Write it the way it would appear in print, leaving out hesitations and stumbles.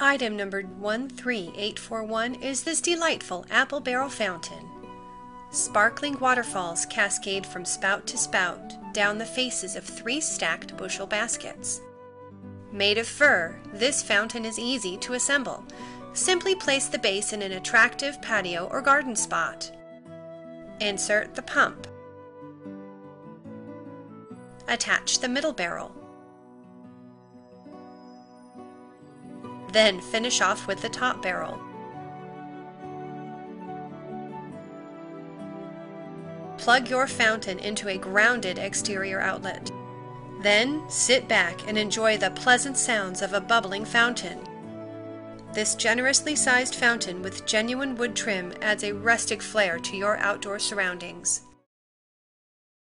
Item number 13841 is this delightful apple barrel fountain. Sparkling waterfalls cascade from spout to spout down the faces of 3 stacked bushel baskets. Made of fir, this fountain is easy to assemble. Simply place the base in an attractive patio or garden spot. Insert the pump. Attach the middle barrel. Then finish off with the top barrel. Plug your fountain into a grounded exterior outlet. Then sit back and enjoy the pleasant sounds of a bubbling fountain. This generously sized fountain with genuine wood trim adds a rustic flair to your outdoor surroundings.